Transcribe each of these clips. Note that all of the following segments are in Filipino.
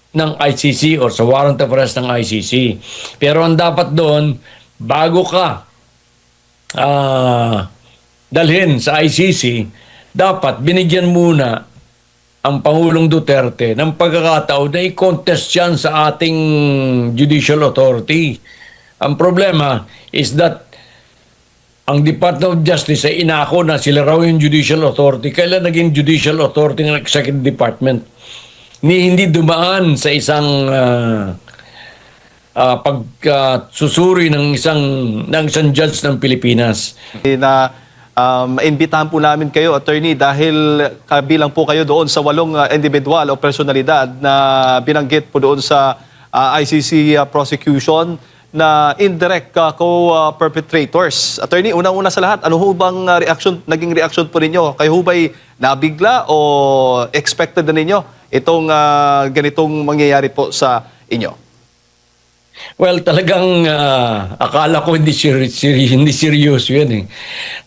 ng ICC or sa warrant of arrest ng ICC. Pero ang dapat doon, bago ka dalhin sa ICC, dapat binigyan muna ang Pangulong Duterte ng pagkakataon na i-contest yan sa ating judicial authority. Ang problema is that ang Department of Justice ay inako na sila raw yung judicial authority. Kailan naging judicial authority ng executive department? Hindi dumaan sa isang pagsusuri ng isang judge ng Pilipinas. Na maimbitahan po namin kayo, attorney, dahil kabilang po kayo doon sa 8 individual o personalidad na binanggit po doon sa ICC prosecution na indirect co-perpetrators. Attorney, unang-una sa lahat, ano ho bang naging reaction po ninyo? Kayo ho ba'y nabigla o expected na ninyo itong ganitong mangyayari po sa inyo? Well, talagang akala ko hindi seryoso yan eh.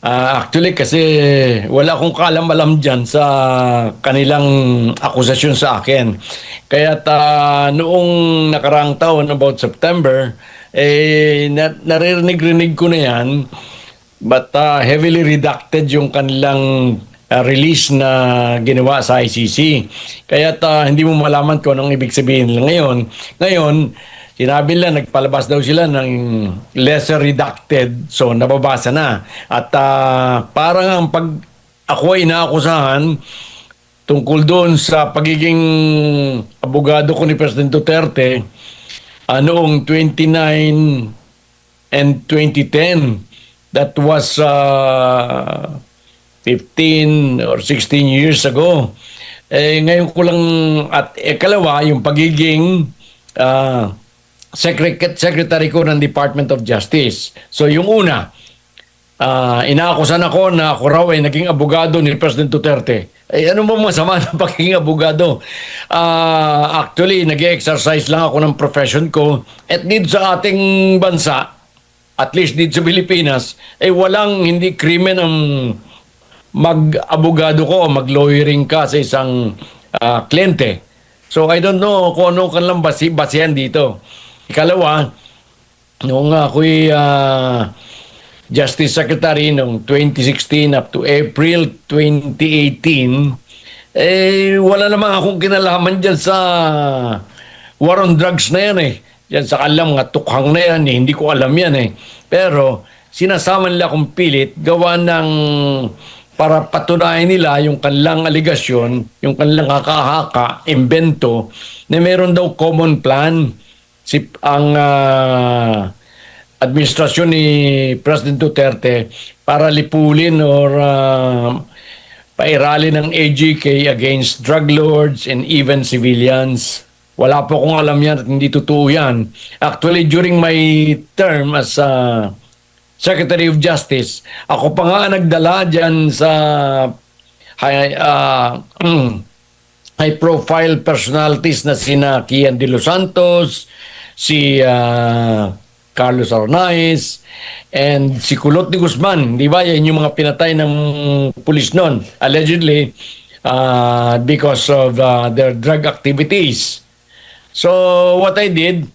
Actually kasi wala akong kaalam-alam dyan sa kanilang akusasyon sa akin. Kaya noong nakarang taon, about September, naririnig ko na yan, but heavily redacted yung kanilang release na ginawa sa ICC. Kaya hindi mo malaman kung anong ibig sabihin nila ngayon. Ngayon, sinabi nila, nagpalabas daw sila ng lesser redacted, so nababasa na. At parang ang pag ako ay inaakusahan tungkol doon sa pagiging abogado ko ni President Duterte noong 29 and 2010. That was 15 or 16 years ago. Ngayon ko lang, at ikalawa, yung pagiging secretary ko ng Department of Justice. So yung una, inaakusan ako na ako raw ay naging abogado ni President Duterte. Ano mo masama ng pagiging abogado? Actually, nag-exercise lang ako ng profession ko. At dito sa ating bansa, at least dito sa Pilipinas, walang hindi krimen ang mag-abogado ko o mag-lawyering ka sa isang kliyente. So I don't know kung ano kanilang basihan dito. Ikalawa, noong ako'y Justice Secretary noong 2016 up to April 2018, wala namang akong kinalaman dyan sa war on drugs na yan eh. Yan sa kanilang mga tukhang na yan eh. Hindi ko alam yan eh. Pero sinasama nila akong pilit gawa ng para patunayan nila yung kanilang aligasyon, yung kanilang haka-haka, imbento, na meron daw common plan ang administrasyon ni President Duterte para lipulin or pairalin ng AGK against drug lords and even civilians. Wala po akong alam yan at hindi totoo yan. Actually, during my term as Secretary of Justice, ako pa nga nagdala dyan sa high-profile personalities na sina Kian de los Santos, si Carlos Arnaiz, and si Kulot de Guzman. Di ba? Yan yung mga pinatay ng pulis noon, allegedly, because of their drug activities. So, what I did,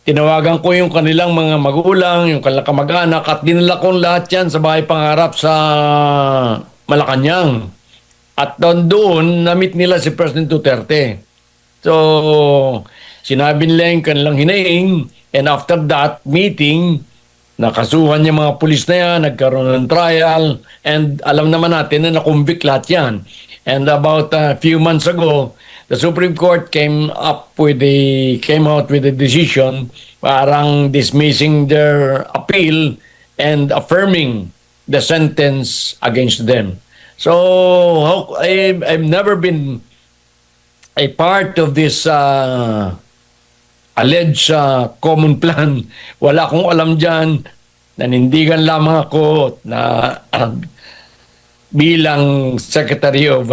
tinawagan ko yung kanilang mga magulang, yung kanilang kamag-anak, at dinala kong lahat yan sa bahay pangarap sa Malacanang. At doon, na-meet nila si President Duterte. So, sinabi nila yung kanilang hinaing, and after that meeting, nakasuhan yung mga pulis na yan, nagkaroon ng trial, and alam naman natin na nakumbik lahat yan. And about a few months ago, the Supreme Court came out with a decision parang dismissing their appeal and affirming the sentence against them. So I've never been a part of this alleged common plan. Wala akong alam dyan. Nanindigan lamang ako na bilang Secretary of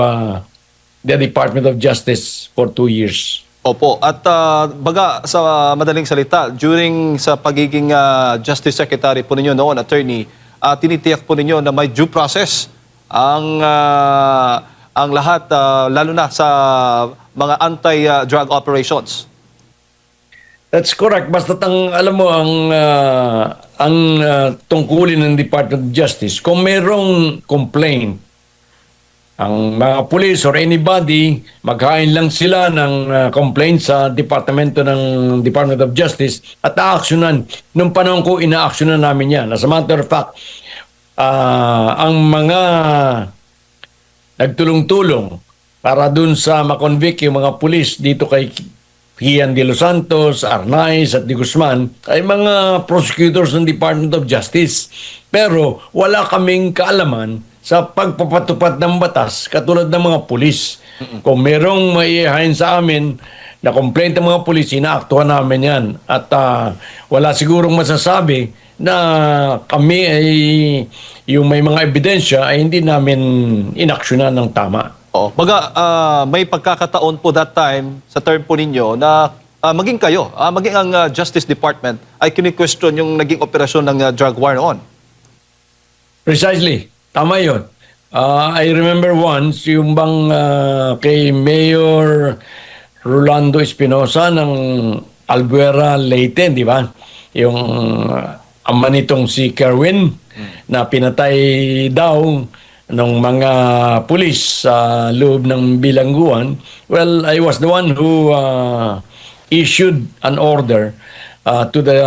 the Department of Justice for 2 years. Opo. At baga sa madaling salita, during sa pagiging Justice Secretary po ninyo noon, attorney, tinitiyak po ninyo na may due process ang ang lahat, lalo na sa mga anti-drug operations. That's correct. Basta alam mo ang tungkulin ng Department of Justice, kung mayroong complaint, ang mga police or anybody, maghain lang sila ng complaint sa Departamento ng Department of Justice at aaksyonan. Nung panahon ko, inaaksyonan namin yan. As a matter of fact, ang mga nagtulong-tulong para dun sa makonvict yung mga pulis dito kay Kian de los Santos, Arnaiz at de Guzman ay mga prosecutors ng Department of Justice. Pero wala kaming kaalaman sa pagpapatupad ng batas katulad ng mga pulis. Kung merong maihain sa amin na complaint ng mga pulis, inaaktuhan namin yan. At wala sigurong masasabi na kami ay yung may mga ebidensya ay hindi namin inaksyonan ng tama. Oo. May pagkakataon po that time sa term po ninyo na maging kayo, maging ang Justice Department ay kini-question yung naging operasyon ng drug war noon. Precisely. Tama yun. I remember once, yung bang kay Mayor Rolando Espinosa ng Albuera, Leyte, di ba? Yung ama nitong si Kerwin na pinatay daw ng mga pulis sa loob ng bilangguan. Well, I was the one who issued an order to the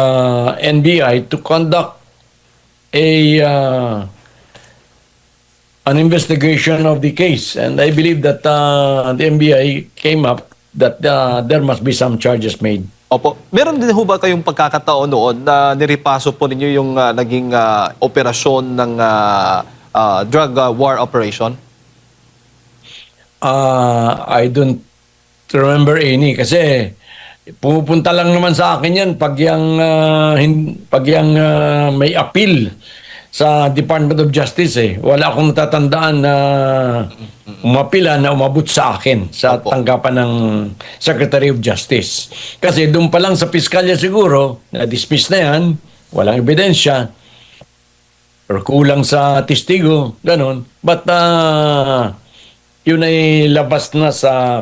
NBI to conduct an investigation of the case, and I believe that the NBI came up that there must be some charges made. Opo. Meron din ho ba kayong pagkakataon noon na niripaso po ninyo yung naging operasyon ng drug war operation? I don't remember any kasi pumupunta lang naman sa akin yan pag yung may appeal sa Department of Justice eh. Wala akong natatandaan na umapila na umabot sa akin sa tanggapan ng Secretary of Justice. Kasi doon pa lang sa piskalya siguro, na-dismiss na yan, walang ebidensya, or kulang sa testigo, ganun. But yun ay labas na sa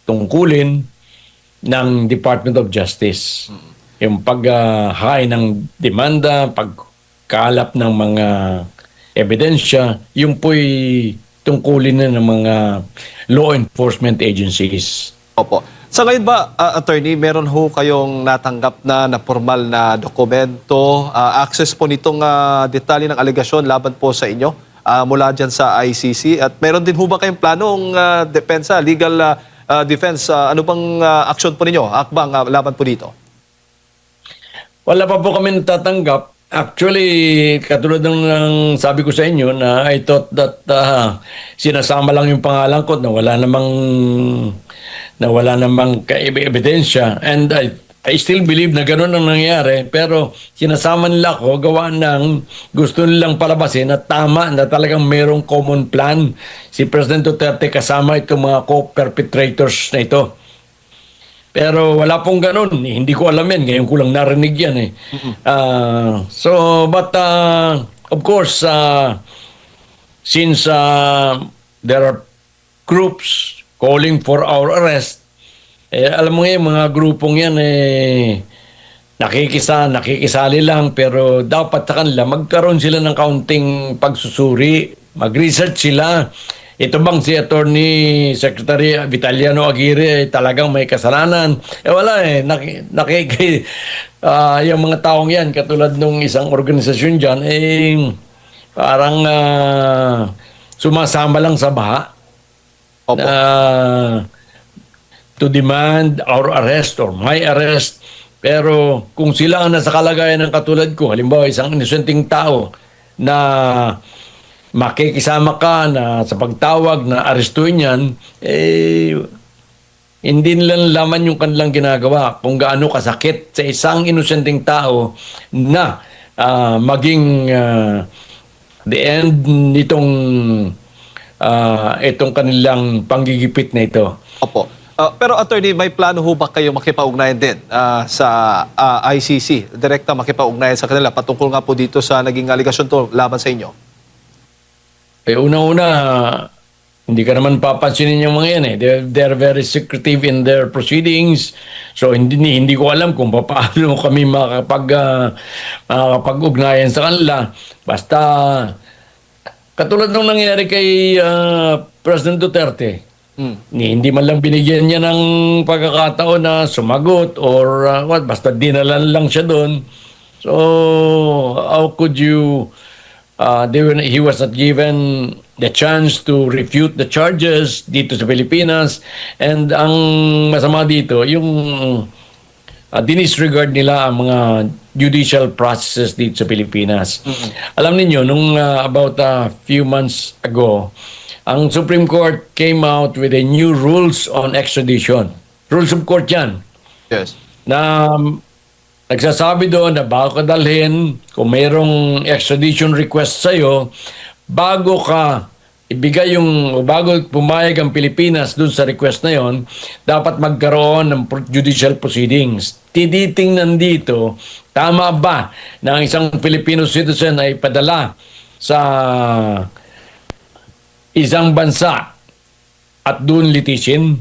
tungkulin ng Department of Justice. Yung pag-high ng demanda, pagkalap ng mga ebidensya, yung po'y tungkulin na ng mga law enforcement agencies. Opo. Sa ngayon ba, attorney, meron ho kayong natanggap na formal na dokumento, access po nitong detalye ng alegasyon laban po sa inyo mula dyan sa ICC? At meron din ho ba kayong planong depensa, legal defense? Ano bang aksyon po ninyo, akbang laban po dito? Wala pa po kami natatanggap. Actually, katulad ng sabi ko sa inyo na I thought that sinasama lang yung pangalan ko na wala namang ebidensya. And I still believe na gano'n ang nangyari. Pero sinasama nila ako gawa ng gusto nilang palabasin na tama na talagang mayroong common plan. Si President Duterte kasama itong mga co-perpetrators na ito. Pero wala pong ganun. Hindi ko alam yan. Ngayon ko lang narinig yan eh. But of course, since there are groups calling for our arrest, alam mo yung mga grupong yan nakikisali lang, pero dapat sa kanila magkaroon sila ng kaunting pagsusuri, mag-research sila. Ito bang si Attorney Secretary Vitaliano Aguirre talagang may kasalanan? Wala eh. Yung mga taong yan, katulad nung isang organisasyon dyan, parang sumasama lang sa baha. Opo. To demand our arrest or my arrest. Pero kung sila ang nasa kalagayan ng katulad ko, halimbawa isang inosenteng tao na makikisama ka na sa pagtawag na arestuin yan, hindi nila nalaman yung kanilang ginagawa kung gaano kasakit sa isang inosenteng tao na maging the end nitong itong kanilang panggigipit na ito. Opo. Pero attorney, may plano ho ba kayo makipag-ugnayan din sa ICC? Direkta makipag-ugnayan sa kanila patungkol nga po dito sa naging aligasyon to laban sa inyo? Una-una, Hindi ka naman papansinin yung mga yan eh. They're very secretive in their proceedings. So hindi ko alam kung paano kami makakapag-ugnayan sa kanila. Basta katulad nung nangyari kay President Duterte. Hindi man lang binigyan niya ng pagkakataon na sumagot or what, basta dinalan lang siya doon. So how could you he was not given the chance to refute the charges dito sa Pilipinas, and ang masama dito yung dinisregard nila ang mga judicial processes dito sa Pilipinas. Alam niyo nung about a few months ago, ang Supreme Court came out with a new rules on extradition. Rules of court yan. Yes. Na nagsasabi doon na bago ka dalhin, kung mayroong extradition request sa'yo, bago ka ibigay bago pumayag ang Pilipinas doon sa request na yon, dapat magkaroon ng judicial proceedings. Tinitingnan dito, tama ba na ang isang Filipino citizen ay padala sa isang bansa at doon litisin?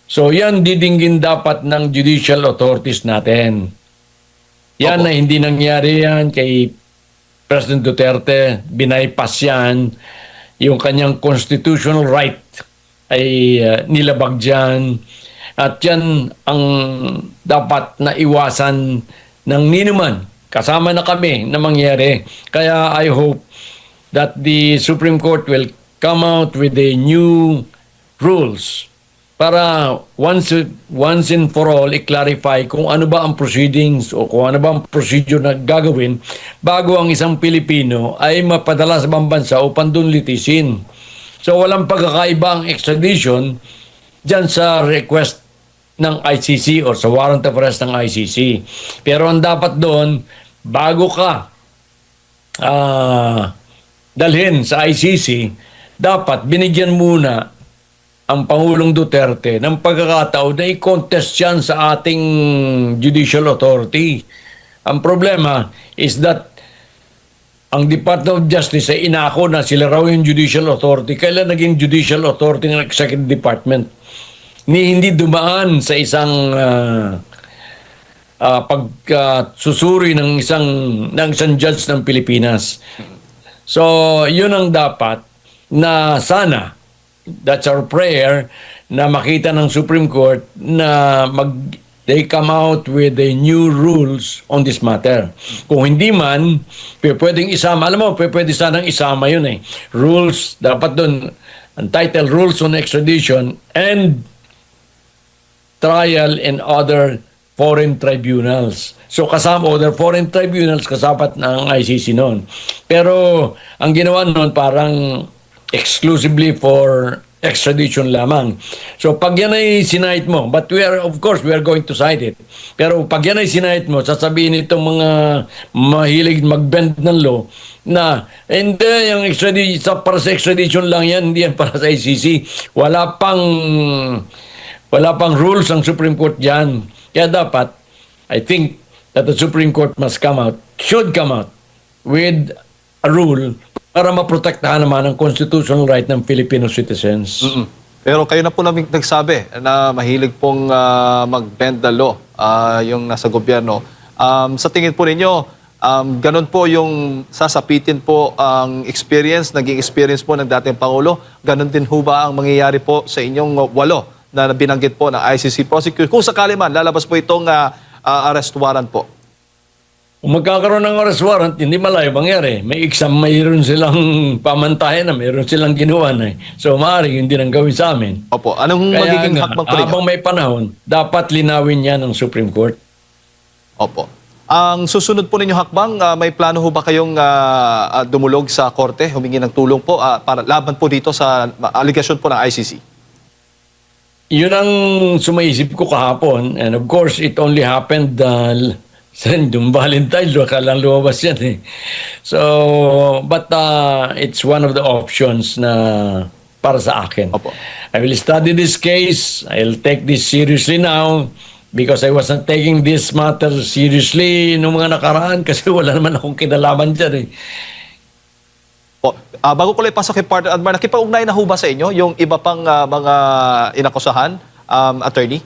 So yan didinggin dapat ng judicial authorities natin. Yan na hindi nangyari yan kay President Duterte, binaypas yan, yung kanyang constitutional right ay nilabag dyan. At yan ang dapat na iwasan ng ninuman. Kasama na kami na mangyari. Kaya I hope that the Supreme Court will come out with a new rules para once and for all i-clarify kung ano ba ang proceedings o kung ano ba ang procedure na gagawin bago ang isang Pilipino ay mapadala sa ibang bansa upang doon litisin. So walang pagkakaiba ang extradition dyan sa request ng ICC o sa warrant of arrest ng ICC. Pero ang dapat doon, bago ka dalhin sa ICC, dapat binigyan muna ang Pangulong Duterte ng pagkakataon na i-contest yan sa ating judicial authority. Ang problema is that ang Department of Justice ay inako na sila raw yung judicial authority. Kailan naging judicial authority ng Executive Department? Hindi dumaan sa isang pagsusuri ng isang judge ng Pilipinas. So, yun ang dapat na sana, that's our prayer, na makita ng Supreme Court na they come out with the new rules on this matter. Kung hindi man, pwedeng isama. Alam mo, pwede sanang isama yun eh. Rules, dapat doon, ang title, Rules on Extradition and Trial in Other Foreign Tribunals. So kasama other foreign tribunals, kasapat ng ICC noon. Pero ang ginawa noon parang exclusively for extradition lamang. So pag yan ay sinahit mo, but we are going to cite it. Pero pag yan ay sinahit mo, sasabihin itong mga mahilig mag-bend ng law na hindi, yung extradition, para sa extradition lang yan, hindi yan para sa ICC. Wala pang rules ang Supreme Court dyan. Kaya dapat, I think that the Supreme Court should come out with a rule para maprotektahan naman ang constitutional right ng Filipino citizens. Pero kayo na po namin nagsabi na mahilig pong mag-bend the law yung nasa gobyerno. Sa tingin po ninyo, ganun po yung sasapitin po ang naging experience po ng dating Pangulo. Ganun din ho ba ang mangyayari po sa inyong 8 na binanggit po ng ICC prosecutor? Kung sakali man, lalabas po itong arrest warrant po. Kung magkakaroon ng arrest warrant, hindi malayo mangyari. May exam, mayroon silang pamantayan na, mayroon silang ginawa na. So, maaaring hindi nang gawin sa amin. Opo. Anong Kaya magiging nga, hakbang po ninyo? habang may panahon, dapat linawin yan ng Supreme Court. Opo. Ang susunod po ninyo hakbang, may plano ho ba kayong dumulog sa korte, humingi ng tulong po para laban po dito sa allegation po ng ICC? Yun ang sumaisip ko kahapon. And of course, it only happened yung Valentine, kailang lumabas yan eh. So, but it's one of the options na para sa akin. Opo. I will study this case. I'll take this seriously now because I wasn't taking this matter seriously nung mga nakaraan kasi wala naman akong kinalaman dyan eh. Po, bago ko lang ipasok kay Partner Admar, nakipag-ugnay na ho ba sa inyo yung iba pang mga inakusahan, attorney?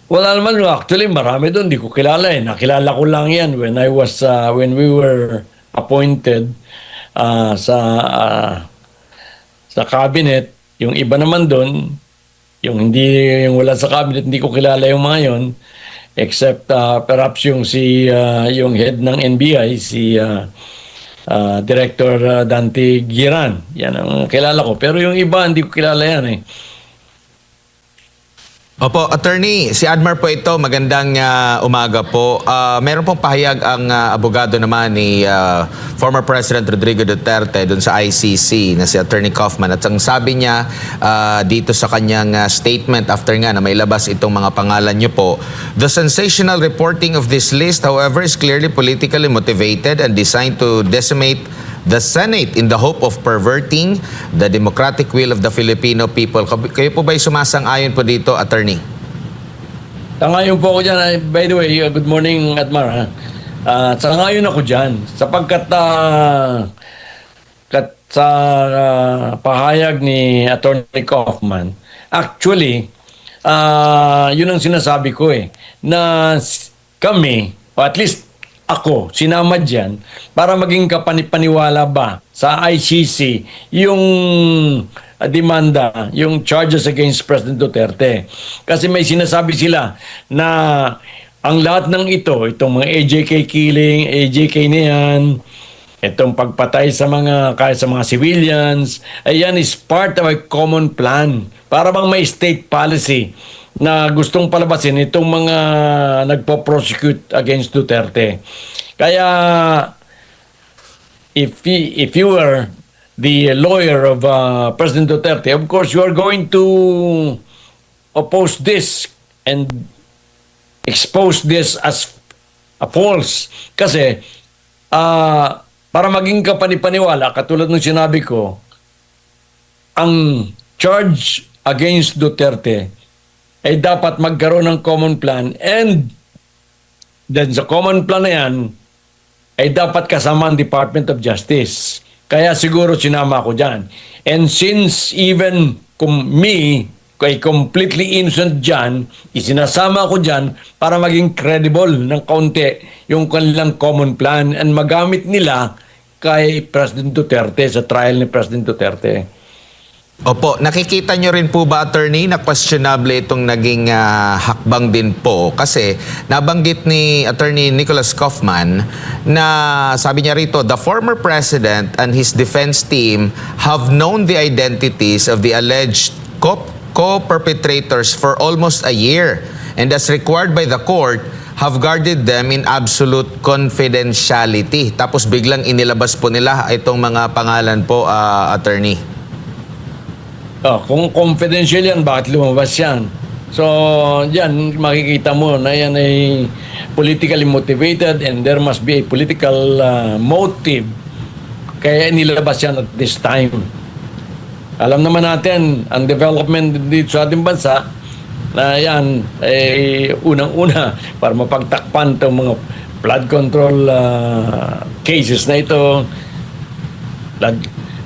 Wala naman, actually marami doon, di ko kilala eh. Nakilala ko lang yan when we were appointed sa cabinet. Yung iba naman doon, yung wala sa cabinet, hindi ko kilala yung mga yon, except perhaps yung head ng NBI, si Director Dante Giran. Yan ang kilala ko. Pero yung iba, hindi ko kilala yan eh. Opo, attorney, si Admar po ito. Magandang umaga po. Meron pong pahayag ang abogado naman ni former President Rodrigo Duterte dun sa ICC na si Attorney Kaufman. At ang sabi niya dito sa kanyang statement after nga na may labas itong mga pangalan niyo po, the sensational reporting of this list, however, is clearly politically motivated and designed to decimate the Senate in the hope of perverting the democratic will of the Filipino people. Kayo po ba'y sumasang-ayon po dito, attorney? Sangayon po ako dyan. By the way, good morning, Admar. Sangayon ako dyan. Sapagkat sa pahayag ni Attorney Kaufman, actually, yun ang sinasabi ko eh, na kami, o at least ako, sinama dyan, para maging kapanipaniwala ba sa ICC yung demanda, yung charges against President Duterte. Kasi may sinasabi sila na ang lahat ng itong mga AJK killing, AJK na yan, itong pagpatay sa mga civilians, ayan is part of a common plan. Para bang may state policy na gustong palabasin itong mga nagpo-prosecute against Duterte. Kaya if you were the lawyer of President Duterte, of course you are going to oppose this and expose this as a false. Kasi para maging kapanipaniwala, katulad ng sinabi ko, ang charge against Duterte ay dapat magkaroon ng common plan, and then sa common plan na yan ay dapat kasama ang Department of Justice. Kaya siguro sinama ko dyan. And since even kay completely innocent dyan, isinasama ko dyan para maging credible ng kaunti yung kanilang common plan and magamit nila kay President Duterte sa trial ni President Duterte. Opo, nakikita nyo rin po ba, attorney, na questionable itong naging hakbang din po? Kasi nabanggit ni Attorney Nicholas Kaufman na sabi niya rito, the former president and his defense team have known the identities of the alleged co-perpetrators for almost a year, and as required by the court, have guarded them in absolute confidentiality. Tapos biglang inilabas po nila itong mga pangalan po, attorney. Kung confidential yan, bakit lumabas yan? So, yan, makikita mo na yan ay politically motivated and there must be a political motive. Kaya nilabas yan at this time. Alam naman natin, ang development dito sa ating bansa, na yan, ay unang-una para mapagtakpan itong mga flood control cases na ito,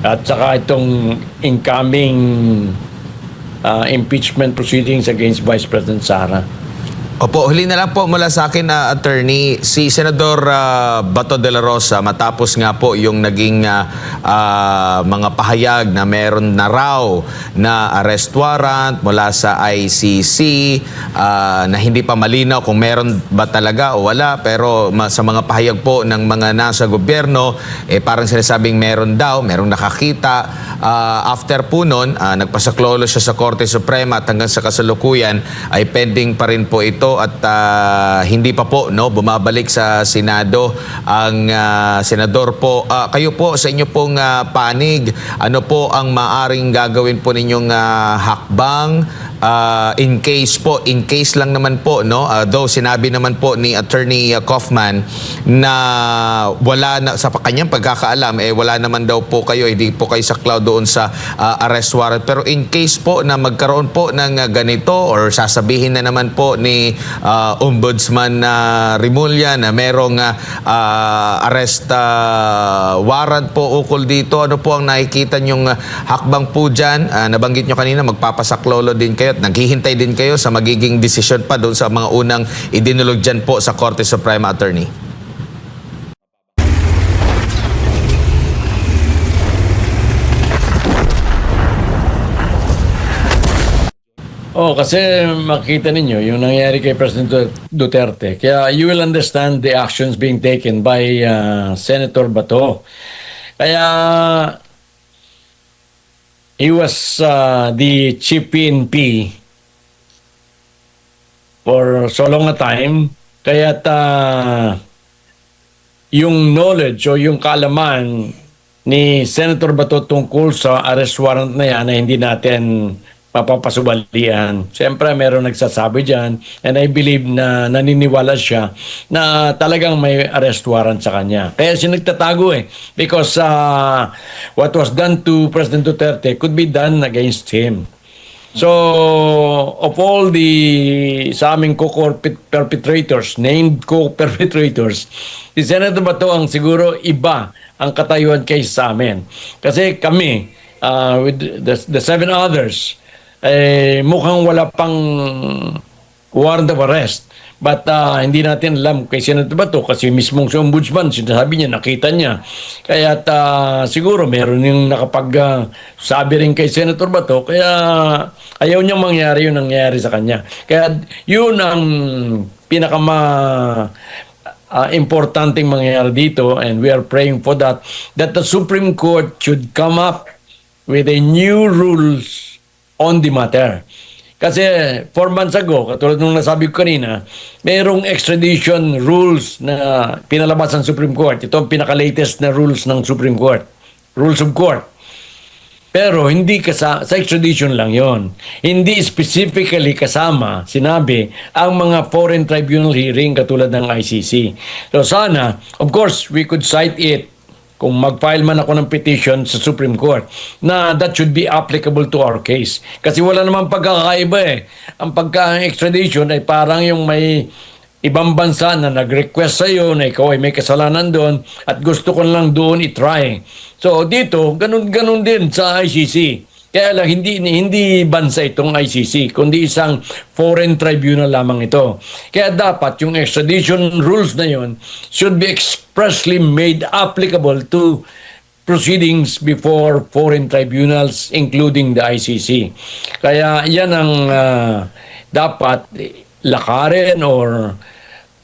at saka itong incoming impeachment proceedings against Vice President Sara. Opo, huli na lang po mula sa akin, attorney, si Senador Bato de la Rosa, matapos nga po yung naging mga pahayag na meron na raw na arrest warrant mula sa ICC, na hindi pa malinaw kung meron ba talaga o wala, pero sa mga pahayag po ng mga nasa gobyerno, parang sinasabing meron daw, merong nakakita. After po nun, nagpasaklolo siya sa Korte Suprema at hanggang sa kasalukuyan ay pending pa rin po ito at hindi pa po bumabalik sa Senado ang senador po. Kayo po sa inyo pong panig, ano po ang maaring gagawin po ninyong hakbang in case lang naman po, no? Though sinabi naman po ni Attorney Kaufman na wala na, sa kanyang pagkakaalam, wala naman daw po kayo, hindi po kayo saklaw doon sa arrest warrant. Pero in case po na magkaroon po ng ganito or sasabihin na naman po ni Ombudsman Rimulya na merong arrest warrant po ukol dito, ano po ang nakikita niyong hakbang po dyan? Nabanggit nyo kanina, magpapasaklolo din kayo at naghihintay din kayo sa magiging desisyon pa doon sa mga unang idinulog dyan po sa Korte Suprema, Attorney. Kasi makita ninyo yung nangyari kay President Duterte. Kaya you will understand the actions being taken by Senator Bato. Kaya he was the chief PNP for so long a time. Kaya yung knowledge o yung kaalaman ni Senator Bato tungkol sa arrest warrant na yan na hindi natin mapapasubalian. Siyempre, meron nagsasabi dyan and I believe na naniniwala siya na talagang may arrest warrant sa kanya. Kaya siya nagtatago because what was done to President Duterte could be done against him. So, of all the sa aming co-perpetrators, named co-perpetrators, si Senator Bato ang siguro iba ang katayuan kaysa sa amin. Kasi kami, with the 7 others, mukhang wala pang warrant of arrest. But hindi natin alam kay Senator Bato kasi mismong si Ombudsman, sinasabi niya, nakita niya. Kaya siguro meron yung sabi rin kay Senator Bato, kaya ayaw niyang mangyari yung nangyari sa kanya. Kaya yun ang importanteng mangyayari dito, and we are praying for that the Supreme Court should come up with a new rules on the matter. Kasi 4 months ago, katulad nung nasabi ko kanina, mayroong extradition rules na pinalabas ng Supreme Court. Ito ang pinaka-latest na rules ng Supreme Court. Rules of Court. Pero hindi sa extradition lang yon. Hindi specifically kasama, sinabi, ang mga foreign tribunal hearing katulad ng ICC. So sana, of course, we could cite it kung mag-file man ako ng petition sa Supreme Court na that should be applicable to our case. Kasi wala namang pagkakaiba Ang pagka-extradition ay parang yung may ibang bansa na nag-request sa iyo na ikaw ay may kasalanan doon at gusto ko lang doon i-try. So dito, ganun din sa ICC. Kaya lang, hindi bansa itong ICC, kundi isang foreign tribunal lamang ito. Kaya dapat yung extradition rules na yun should be expressly made applicable to proceedings before foreign tribunals, including the ICC. Kaya yan ang dapat lakarin or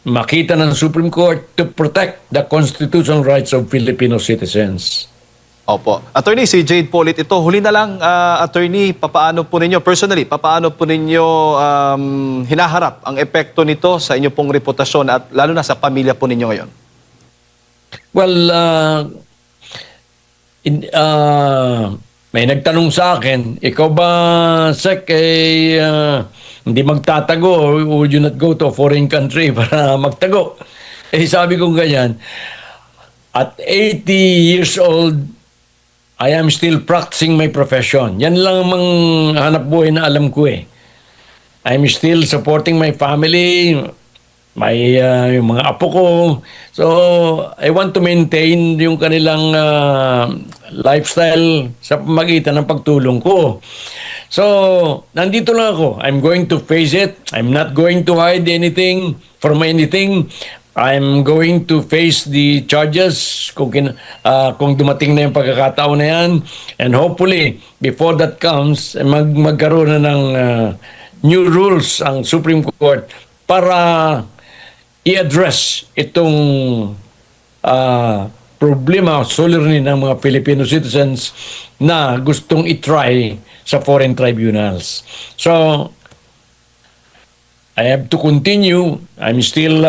makita ng Supreme Court to protect the constitutional rights of Filipino citizens. Opo. Attorney, si Jade Pollitt, ito, huli na lang, attorney, papaano po ninyo, personally, papaano po ninyo hinaharap ang epekto nito sa inyo pong reputasyon at lalo na sa pamilya po ninyo ngayon? Well, may nagtanong sa akin, ikaw ba, Sek, hindi magtatago or would you not go to a foreign country para magtago? Sabi ko ganyan, at 80 years old, I am still practicing my profession. Yan lang ang hanap buhay na alam ko I'm still supporting my family, yung mga apo ko. So, I want to maintain yung kanilang lifestyle sa pamagitan ng pagtulong ko. So, nandito lang ako. I'm going to face it. I'm not going to hide anything from anything. I'm going to face the charges kung dumating na yung pagkakataon na yan. And hopefully, before that comes, magkaroon na ng new rules ang Supreme Court para i-address itong problema, suliranin ng mga Filipino citizens na gustong i-try sa foreign tribunals. So, I have to continue. I'm still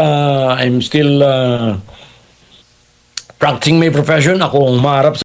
practicing my profession. Ako ang maharap